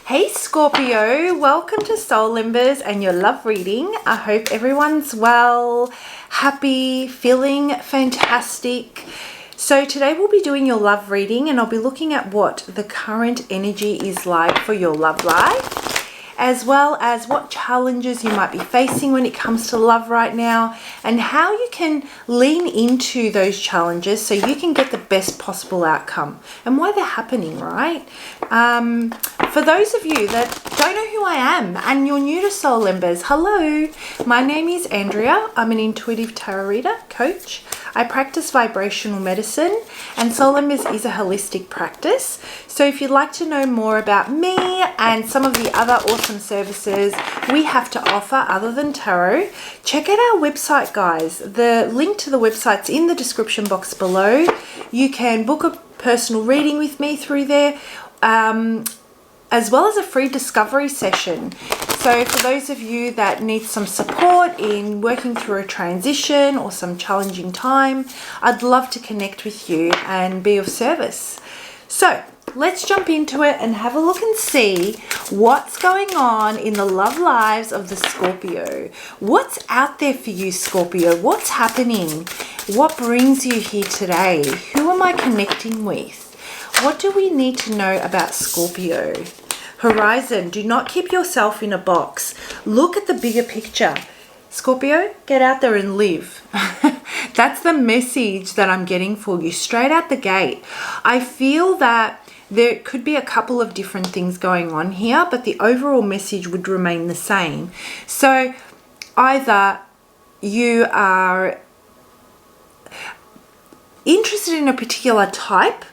Hey Scorpio, welcome to Soul Embers and your love reading. I hope everyone's well, happy, feeling fantastic. So today we'll be doing your love reading and I'll be looking at what the current energy is like for your love life, as well as what challenges you might be facing when it comes to love right now and how you can lean into those challenges so you can get the best possible outcome and why they're happening, right? For those of you that don't know who I am and you're new to Soul Embers, hello, my name is Andrea. I'm an intuitive tarot reader, coach. I practice vibrational medicine and Soul Embers is a holistic practice. So if you'd like to know more about me and some of the other awesome services we have to offer other than tarot, check out our website, guys. The link to the website's in the description box below. You can book a personal reading with me through there, as well as a free discovery session. So for those of you that need some support in working through a transition or some challenging time, I'd love to connect with you and be of service. So let's jump into it and have a look and see what's going on in the love lives of the Scorpio. What's out there for you, Scorpio? What's happening? What brings you here today? Who am I connecting with? What do we need to know about Scorpio? Horizon, do not keep yourself in a box. Look at the bigger picture. Scorpio, get out there and live. That's the message that I'm getting for you straight out the gate. I feel that there could be a couple of different things going on here, but the overall message would remain the same. So either you are interested in a particular type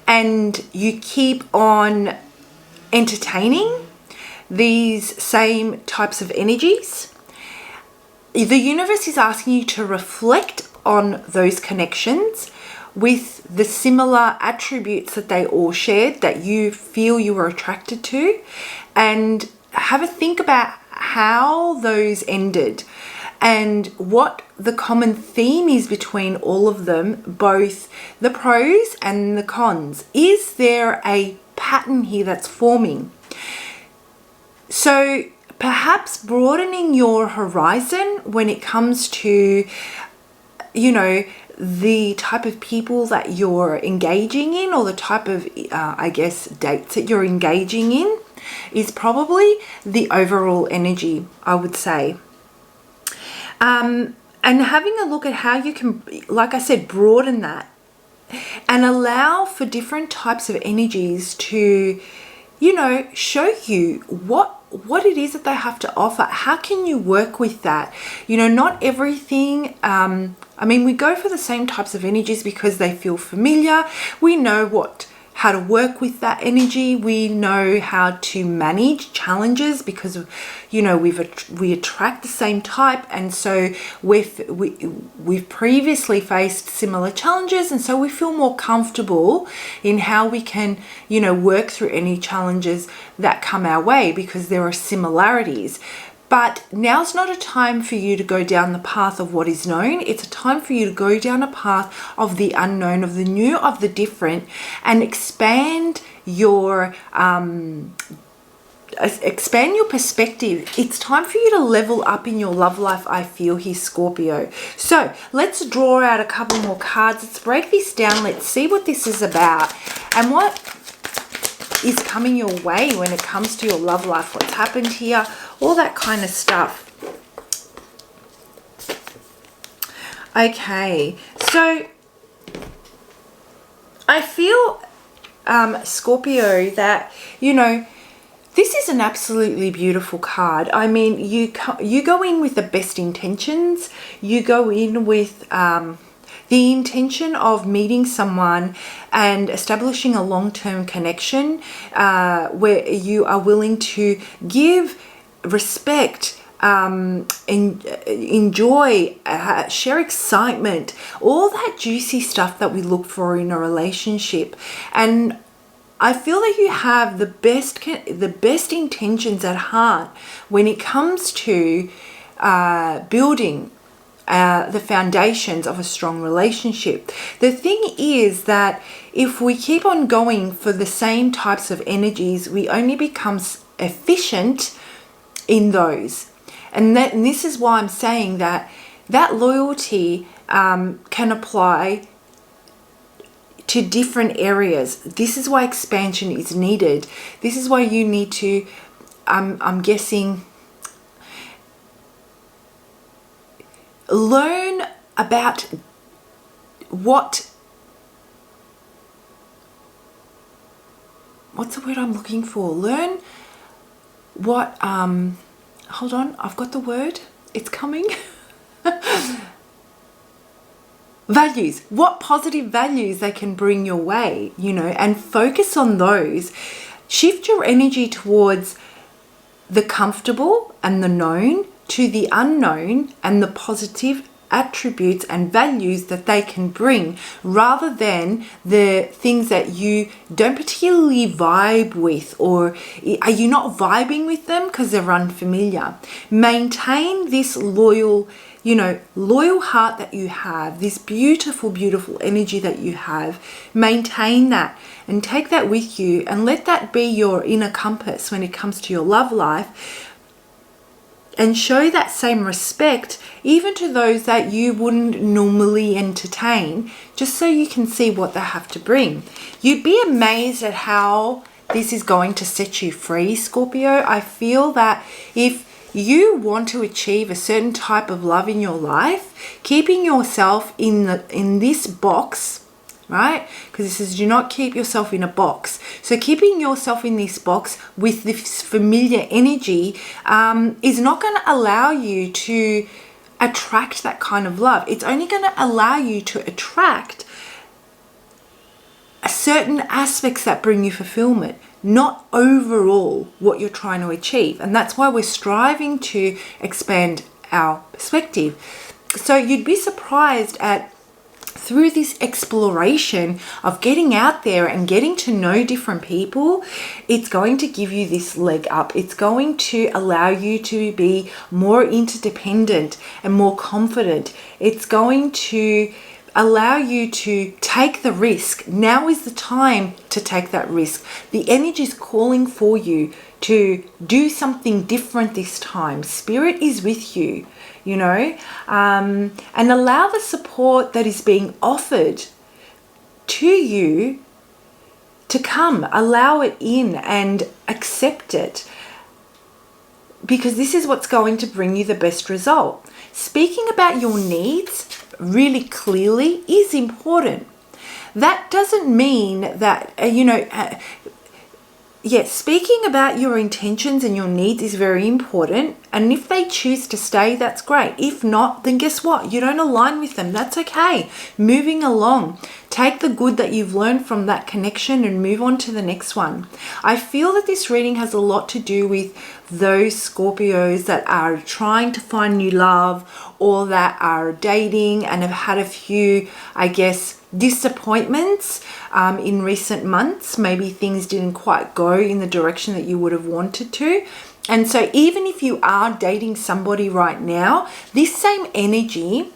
and you keep on entertaining these same types of energies. The universe is asking you to reflect on those connections with the similar attributes that they all shared, that you feel you were attracted to, and have a think about how those ended and what the common theme is between all of them, both the pros and the cons. Is there a pattern here that's forming? So perhaps broadening your horizon when it comes to, you know, the type of people that you're engaging in, or the type of, I guess, dates that you're engaging in, is probably the overall energy, I would say. And having a look at how you can, like I said, broaden that and allow for different types of energies to, you know, show you what it is that they have to offer. How can you work with that? You know, not everything, I mean, we go for the same types of energies because they feel familiar. We know how to work with that energy. We know how to manage challenges because, you know, we attract the same type, and so we've previously faced similar challenges, and so we feel more comfortable in how we can, you know, work through any challenges that come our way because there are similarities. But now's not a time for you to go down the path of what is known. It's a time for you to go down a path of the unknown, of the new, of the different, and expand your perspective. It's time for you to level up in your love life, I feel here, Scorpio. So let's draw out a couple more cards. Let's break this down. Let's see what this is about and what is coming your way when it comes to your love life. What's happened here, all that kind of stuff. Okay, so I feel, Scorpio, that, you know, this is an absolutely beautiful card. I mean, you go in with the best intentions. You go in with the intention of meeting someone and establishing a long-term connection where you are willing to give respect, enjoy, share excitement, all that juicy stuff that we look for in a relationship. And I feel that you have the best intentions at heart when it comes to building the foundations of a strong relationship. The thing is that if we keep on going for the same types of energies, we only become efficient in those. And this is why I'm saying that loyalty can apply to different areas. This is why expansion is needed. This is why you need to, I'm guessing, learn about what's the word I'm looking for? Learn what, hold on, I've got the word. It's coming. Values, what positive values they can bring your way, you know, and focus on those. Shift your energy towards the comfortable and the known to the unknown and the positive attributes and values that they can bring, rather than the things that you don't particularly vibe with, or are you not vibing with them because they're unfamiliar. Maintain this loyal heart that you have, this beautiful, beautiful energy that you have. Maintain that and take that with you, and let that be your inner compass when it comes to your love life. And show that same respect even to those that you wouldn't normally entertain, just so you can see what they have to bring. You'd be amazed at how this is going to set you free, Scorpio. I feel that if you want to achieve a certain type of love in your life, keeping yourself in this box, right? Because this is, do not keep yourself in a box. So keeping yourself in this box with this familiar energy is not going to allow you to attract that kind of love. It's only going to allow you to attract certain aspects that bring you fulfillment, not overall what you're trying to achieve. And that's why we're striving to expand our perspective. So you'd be surprised at, through this exploration of getting out there and getting to know different people, it's going to give you this leg up. It's going to allow you to be more interdependent and more confident. It's going to allow you to take the risk. Now is the time to take that risk. The energy is calling for you to do something different this time. Spirit is with you, you know, and allow the support that is being offered to you to come. Allow it in and accept it, because this is what's going to bring you the best result. Speaking about your needs really clearly is important. That doesn't mean that, speaking about your intentions and your needs is very important. And if they choose to stay, that's great. If not, then guess what? You don't align with them. That's okay. Moving along. Take the good that you've learned from that connection and move on to the next one. I feel that this reading has a lot to do with those Scorpios that are trying to find new love, or that are dating and have had a few, I guess, disappointments in recent months. Maybe things didn't quite go in the direction that you would have wanted to. And so even if you are dating somebody right now, this same energy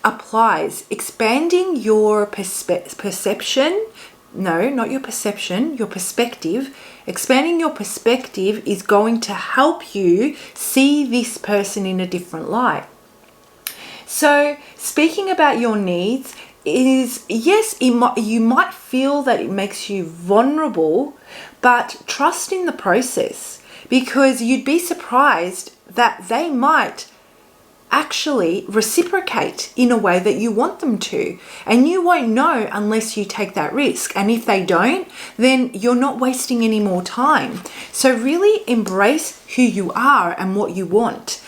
applies. Expanding your perception. No, not your perception, your perspective. Expanding your perspective is going to help you see this person in a different light. So speaking about your needs is, yes, you might feel that it makes you vulnerable, but trust in the process, because you'd be surprised that they might actually reciprocate in a way that you want them to, and you won't know unless you take that risk. And if they don't, then you're not wasting any more time. So really embrace who you are and what you want.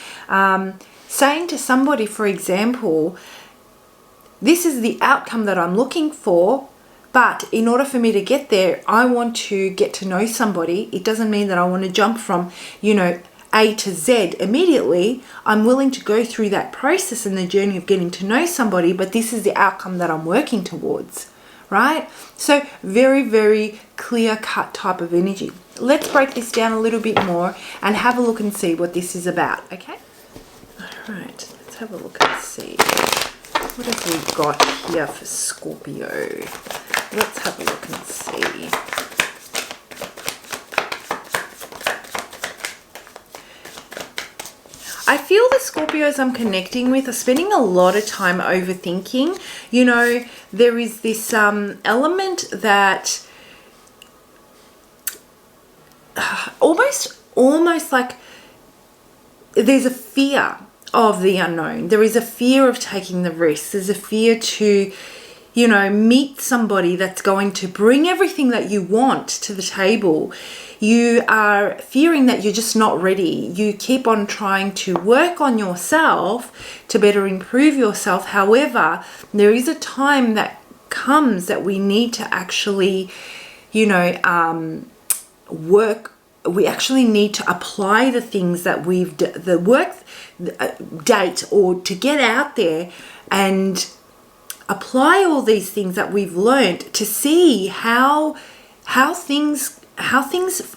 Saying to somebody, for example, this is the outcome that I'm looking for, but in order for me to get there, I want to get to know somebody. It doesn't mean that I want to jump from, A to Z immediately. I'm willing to go through that process and the journey of getting to know somebody, but this is the outcome that I'm working towards, right? So very, very clear-cut type of energy. Let's break this down a little bit more and have a look and see what this is about, okay? All right, let's let's have a look and see. What have we got here for Scorpio? Let's have a look and see. I feel the Scorpios I'm connecting with are spending a lot of time overthinking. You know, there is this element that almost like there's a fear of the unknown. There is a fear of taking the risk. There's a fear to, you know, meet somebody that's going to bring everything that you want to the table. You are fearing that you're just not ready. You keep on trying to work on yourself to better improve yourself. However, there is a time that comes that we need to actually, you know, work. We actually need to apply the things that the work date, or to get out there and apply all these things that we've learned to see how things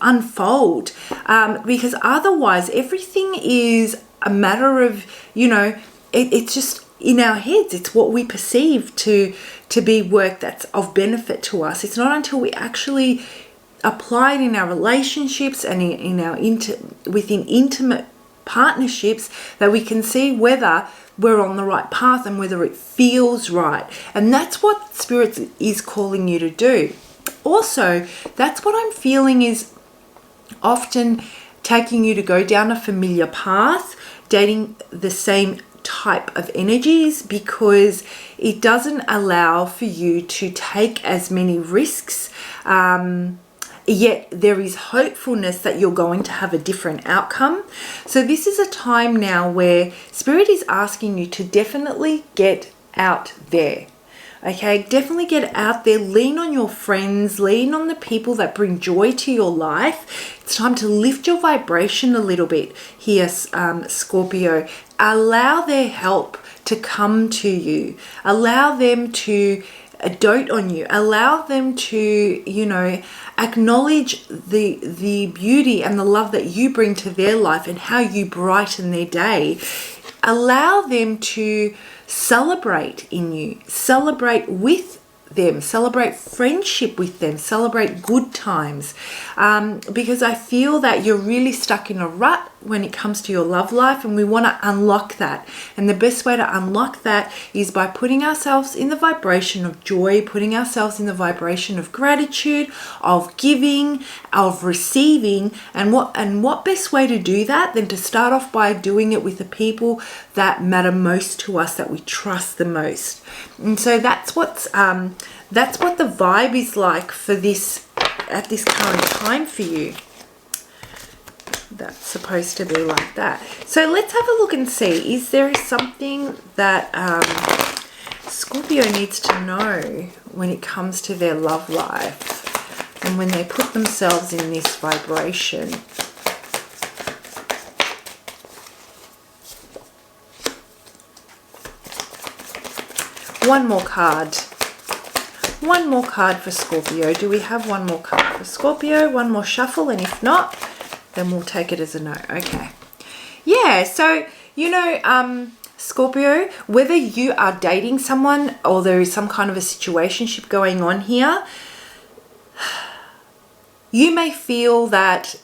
unfold, because otherwise everything is a matter of, you know, it's just in our heads. It's what we perceive to be work that's of benefit to us. It's not until we actually apply it in our relationships and in our within intimate partnerships that we can see whether we're on the right path and whether it feels right. And that's what Spirit is calling you to do. Also, that's what I'm feeling is often taking you to go down a familiar path, dating the same type of energies, because it doesn't allow for you to take as many risks. Yet there is hopefulness that you're going to have a different outcome. So this is a time now where Spirit is asking you to definitely get out there. Okay, definitely get out there. Lean on your friends, lean on the people that bring joy to your life. It's time to lift your vibration a little bit here, Scorpio. Allow their help to come to you. Allow them to dote on you. Allow them to, you know, acknowledge the beauty and the love that you bring to their life and how you brighten their day. Allow them to celebrate in you, celebrate with them, celebrate friendship with them, celebrate good times, because I feel that you're really stuck in a rut when it comes to your love life, and we want to unlock that. And the best way to unlock that is by putting ourselves in the vibration of joy, putting ourselves in the vibration of gratitude, of giving, of receiving. And what best way to do that than to start off by doing it with the people that matter most to us, that we trust the most. And so that's what the vibe is like for this at this current time for you. That's supposed to be like that. So let's have a look and see, is there something that Scorpio needs to know when it comes to their love life and when they put themselves in this vibration? One more card. One more card for Scorpio. Do we have one more card for Scorpio? One more shuffle, and if not, then we'll take it as a no. Okay. Yeah, so, you know, Scorpio, whether you are dating someone or there is some kind of a situationship going on here, you may feel that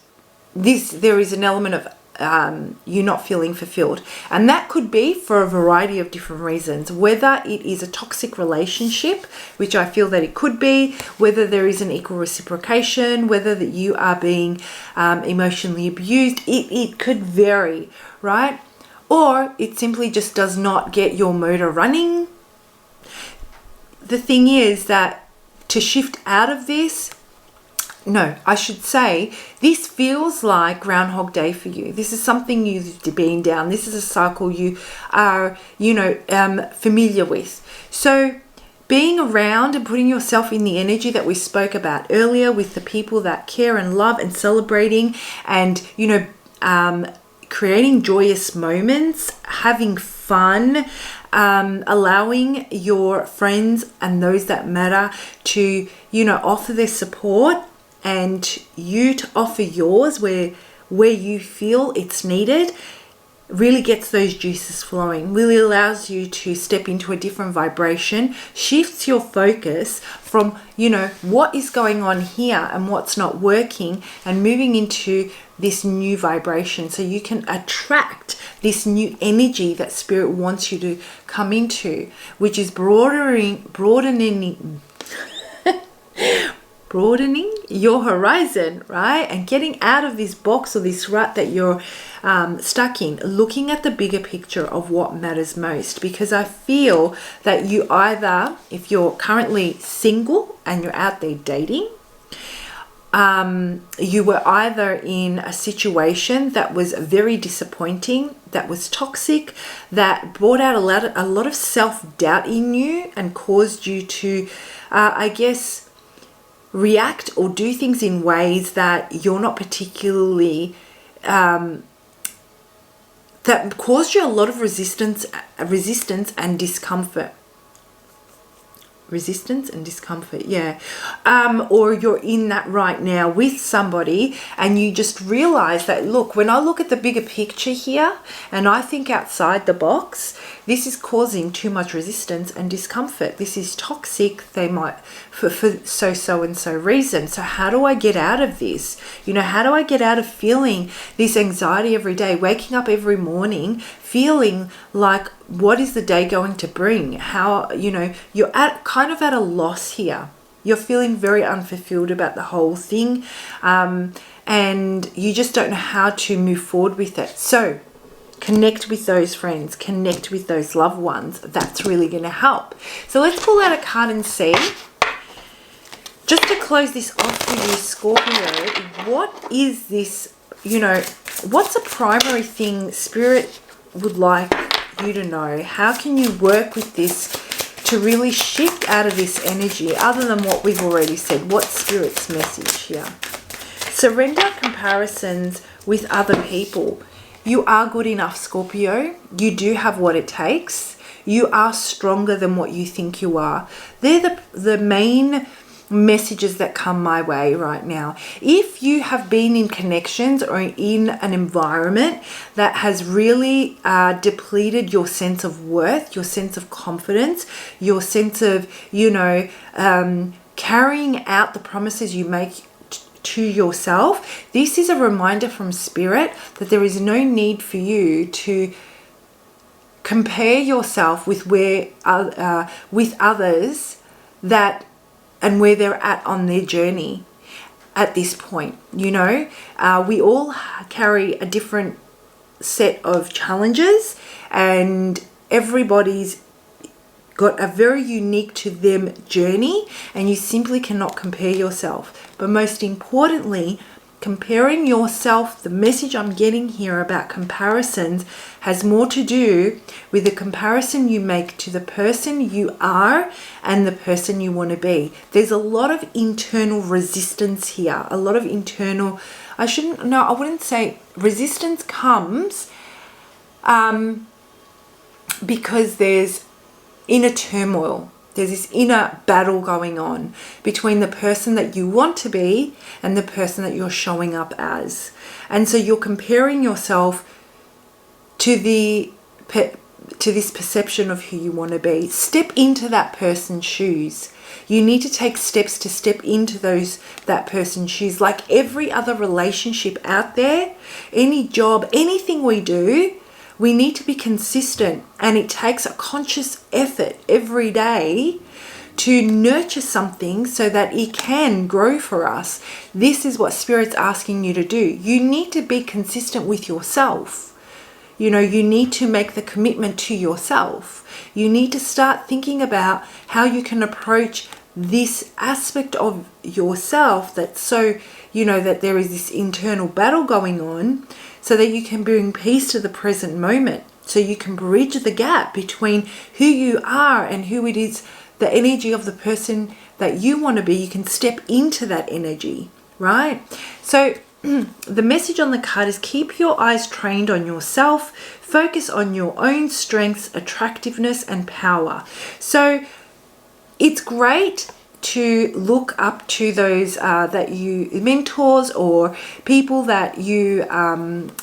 there is an element of you not feeling fulfilled, and that could be for a variety of different reasons, whether it is a toxic relationship, which I feel that it could be, whether there is an equal reciprocation, whether that you are being emotionally abused. It could vary, right? Or it simply just does not get your motor running. The thing is that to shift out of this, no, I should say, this feels like Groundhog Day for you. This is something you've been down. This is a cycle you are, you know, familiar with. So being around and putting yourself in the energy that we spoke about earlier with the people that care and love and celebrating and, you know, creating joyous moments, having fun, allowing your friends and those that matter to, you know, offer their support, and you to offer yours where you feel it's needed. really gets those juices flowing, really allows you to step into a different vibration, shifts your focus from, you know, what is going on here and what's not working, and moving into this new vibration, so you can attract this new energy that Spirit wants you to come into, which is broadening your horizon, right? And getting out of this box or this rut that you're stuck in, looking at the bigger picture of what matters most. Because I feel that you either, if you're currently single and you're out there dating, you were either in a situation that was very disappointing, that was toxic, that brought out a lot of self-doubt in you and caused you to, I guess, react or do things in ways that you're not particularly, that caused you a lot of resistance and discomfort. Resistance and discomfort, yeah. Or you're in that right now with somebody and you just realize that, look, when I look at the bigger picture here and I think outside the box, this is causing too much resistance and discomfort. This is toxic. They might, for so and so reason. So how do I get out of this? You know, how do I get out of feeling this anxiety every day, waking up every morning, feeling like, what is the day going to bring? How, you know, you're kind of at a loss here. You're feeling very unfulfilled about the whole thing. And you just don't know how to move forward with it. So connect with those friends, connect with those loved ones. That's really going to help. So let's pull out a card and see. Just to close this off for you, Scorpio, what is this, you know, what's a primary thing Spirit would like you to know? How can you work with this to really shift out of this energy, other than what we've already said? What's Spirit's message here? Surrender comparisons with other people. You are good enough, Scorpio. You do have what it takes. You are stronger than what you think you are. They're the main messages that come my way right now. If you have been in connections or in an environment that has really depleted your sense of worth, your sense of confidence, your sense of, you know, carrying out the promises you make to yourself, this is a reminder from Spirit that there is no need for you to compare yourself with with others that and where they're at on their journey at this point. You know, we all carry a different set of challenges, and everybody's got a very unique to them journey, and you simply cannot compare yourself. But most importantly, comparing yourself, the message I'm getting here about comparisons has more to do with the comparison you make to the person you are and the person you want to be. There's a lot of internal resistance here, a lot of internal, I wouldn't say resistance comes because there's inner turmoil. There's this inner battle going on between the person that you want to be and the person that you're showing up as. And so you're comparing yourself to this perception of who you want to be. Step into that person's shoes. You need to take steps to step into that person's shoes. Like every other relationship out there, any job, anything we do, we need to be consistent, and it takes a conscious effort every day to nurture something so that it can grow for us. This is what Spirit's asking you to do. You need to be consistent with yourself. You know, you need to make the commitment to yourself. You need to start thinking about how you can approach this aspect of yourself that's so, you know, that there is this internal battle going on, so that you can bring peace to the present moment, so you can bridge the gap between who you are and who it is, the energy of the person that you want to be. You can step into that energy, right? So the message on the card is keep your eyes trained on yourself, focus on your own strengths, attractiveness, and power. So it's great to look up to those that you mentors or people that you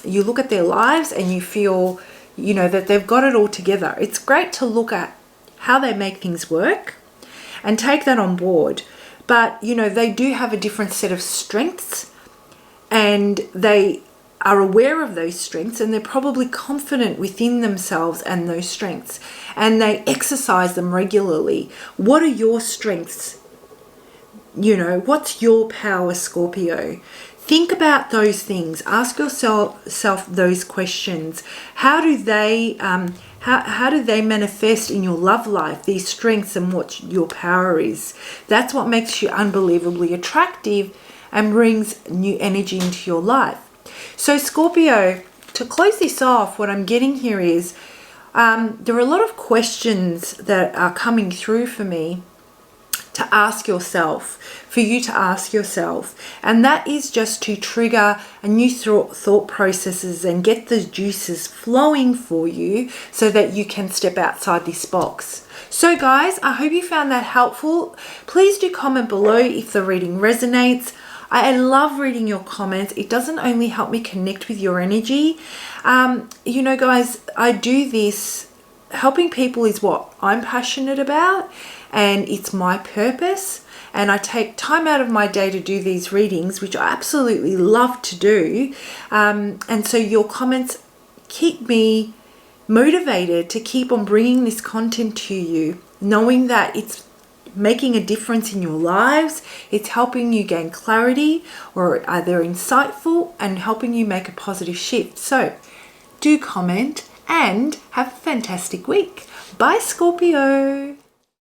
you look at their lives and you feel, you know, that they've got it all together. It's great to look at how they make things work and take that on board. But, you know, they do have a different set of strengths, and they are aware of those strengths, and they're probably confident within themselves and those strengths, and they exercise them regularly. What are your strengths? You know, what's your power, Scorpio? Think about those things. Ask yourself those questions. How do they how do they manifest in your love life, these strengths, and what your power is? That's what makes you unbelievably attractive and brings new energy into your life. So Scorpio, to close this off, what I'm getting here is there are a lot of questions that are coming through for me to ask yourself, for you to ask yourself, and that is just to trigger a new thought processes and get the juices flowing for you so that you can step outside this box. So guys, I hope you found that helpful. Please do comment below if the reading resonates. I love reading your comments. It doesn't only help me connect with your energy. You know, guys, I do this. Helping people is what I'm passionate about, and it's my purpose. And I take time out of my day to do these readings, which I absolutely love to do. And so your comments keep me motivated to keep on bringing this content to you, knowing that it's making a difference in your lives. It's helping you gain clarity, or they're insightful and helping you make a positive shift. So do comment and have a fantastic week. Bye, Scorpio.